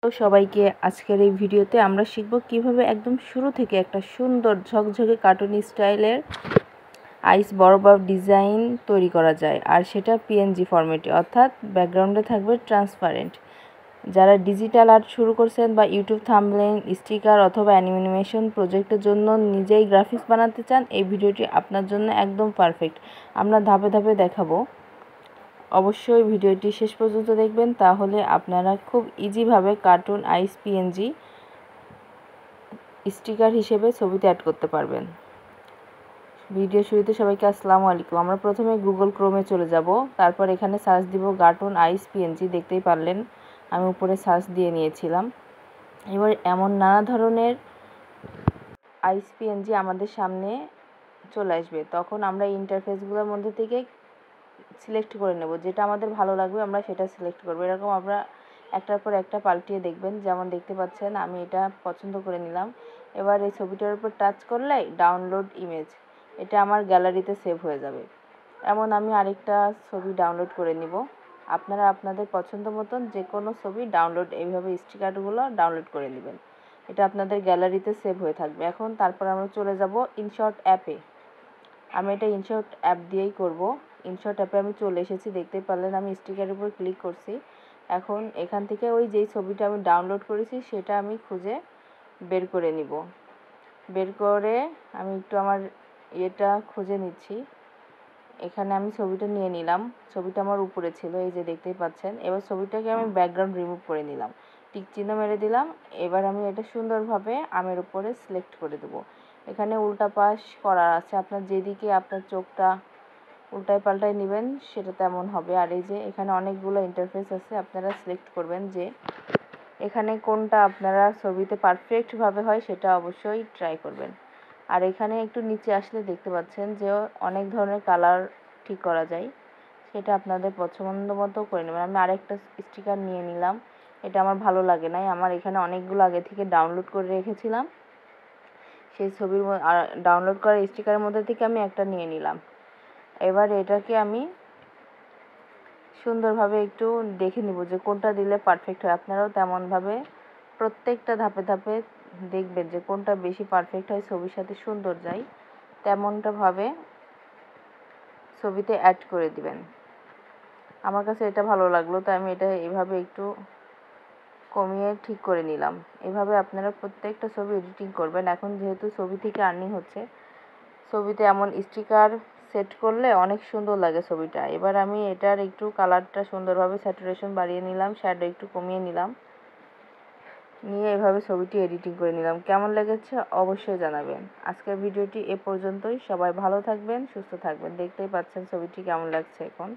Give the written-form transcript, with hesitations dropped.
তো সবাইকে আজকের এই ভিডিওতে আমরা শিখব কিভাবে একদম শুরু থেকে একটা সুন্দর ঝকঝকে কার্টুন স্টাইলের আইস বরফ ডিজাইন তৈরি করা যায়, আর সেটা পিএনজি ফরম্যাটে, অর্থাৎ ব্যাকগ্রাউন্ডে থাকবে ট্রান্সপারেন্ট। যারা ডিজিটাল আর্ট শুরু করছেন বা ইউটিউব থাম্বনেল, স্টিকার অথবা অ্যানিমেশন প্রজেক্টের জন্য নিজেই গ্রাফিক্স বানাতে চান, এই ভিডিওটি আপনার জন্য একদম পারফেক্ট। আমরা ধাপে ধাপে দেখাবো। অবশ্যই ভিডিওটি শেষ পর্যন্ত দেখবেন, তাহলে আপনারা খুব ইজিভাবে কার্টুন আইস পিএনজি স্টিকার হিসেবে ছবিতে অ্যাড করতে পারবেন। ভিডিও শুরুতে সবাইকে আসসালামু আলাইকুম। আমরা প্রথমে গুগল ক্রোমে চলে যাব, তারপর এখানে সার্চ দিব কার্টুন আইস পিএনজি। দেখতেই পারলেন আমি উপরে সার্চ দিয়ে নিয়েছিলাম। এবার এমন নানা ধরনের আইস পিএনজি আমাদের সামনে চলে আসবে, তখন আমরা ইন্টারফেসগুলোর মধ্যে থেকে সিলেক্ট করে নেব, যেটা আমাদের ভালো লাগবে আমরা সেটা সিলেক্ট করব। এরকম আমরা একটার পর একটা পাল্টিয়ে দেখবেন। যেমন দেখতে পাচ্ছেন আমি এটা পছন্দ করে নিলাম। এবার এই ছবিটার উপর টাচ করলে ডাউনলোড ইমেজ, এটা আমার গ্যালারিতে সেভ হয়ে যাবে। এমন আমি আরেকটা ছবি ডাউনলোড করে নিব। আপনারা আপনাদের পছন্দ মতন যে কোনো ছবি ডাউনলোড, এইভাবে স্টিকারগুলো ডাউনলোড করে নেবেন, এটা আপনাদের গ্যালারিতে সেভ হয়ে থাকবে। এখন তারপর আমরা চলে যাব ইনশট অ্যাপে। আমি এটা ইনশট অ্যাপ দিয়েই করব। ইনশট অ্যাপে আমি চলে এসেছি, দেখতেই পারলেন আমি স্টিকারের উপর ক্লিক করছি। এখন এখান থেকে ওই যেই ছবিটা আমি ডাউনলোড করেছি সেটা আমি খুঁজে বের করে নিব। বের করে আমি একটু আমার এটা খুঁজে নিচ্ছি। এখানে আমি ছবিটা নিয়ে নিলাম, ছবিটা আমার উপরে ছিল, এই যে দেখতেই পাচ্ছেন। এবার ছবিটাকে আমি ব্যাকগ্রাউন্ড রিমুভ করে নিলাম, টিক চিহ্ন মেরে দিলাম। এবার আমি এটা সুন্দরভাবে আমের উপরে সিলেক্ট করে দেবো। এখানে উল্টা পাশ করা আছে, আপনার যেদিকে আপনার চোখটা উল্টায় পাল্টায় নেবেন সেটা তেমন হবে। আর এই যে এখানে অনেকগুলো ইন্টারফেস আছে, আপনারা সিলেক্ট করবেন যে এখানে কোনটা আপনারা ছবিতে পারফেক্টভাবে হয়, সেটা অবশ্যই ট্রাই করবেন। আর এখানে একটু নিচে আসলে দেখতে পাচ্ছেন যে অনেক ধরনের কালার ঠিক করা যায়, সেটা আপনাদের পছন্দ মতো করে নেবেন। আমি আরেকটা স্টিকার নিয়ে নিলাম, এটা আমার ভালো লাগে নাই, আমার এখানে অনেকগুলো আগে থেকে ডাউনলোড করে রেখেছিলাম, সেই ছবির ডাউনলোড করা স্টিকারের মধ্যে থেকে আমি একটা নিয়ে নিলাম। এবার এটাকে আমি সুন্দরভাবে একটু দেখে নিব যে কোনটা দিলে পারফেক্ট হয়। আপনারাও তেমনভাবে প্রত্যেকটা ধাপে ধাপে দেখবেন যে কোনটা বেশি পারফেক্ট হয়, ছবির সাথে সুন্দর যায়, তেমনটাভাবে ছবিতে অ্যাড করে দিবেন। আমার কাছে এটা ভালো লাগলো, তাই আমি এটা এভাবে একটু কমিয়ে ঠিক করে নিলাম। এভাবে আপনারা প্রত্যেকটা ছবি এডিটিং করবেন। এখন যেহেতু ছবি থেকে আর্নিং হচ্ছে, ছবিতে এমন স্টিকার সেট করলে অনেক সুন্দর লাগে ছবিটা। এবার আমি এটার একটু কালারটা সুন্দরভাবে স্যাচুরেশন বাড়িয়ে নিলাম, শ্যাডো একটু কমিয়ে নিলাম, নিয়ে এভাবে ছবিটি এডিটিং করে নিলাম। কেমন লেগেছে অবশ্যই জানাবেন। আজকের ভিডিওটি এ পর্যন্তই। সবাই ভালো থাকবেন, সুস্থ থাকবেন। দেখতেই পাচ্ছেন ছবিটি কেমন লাগছে এখন।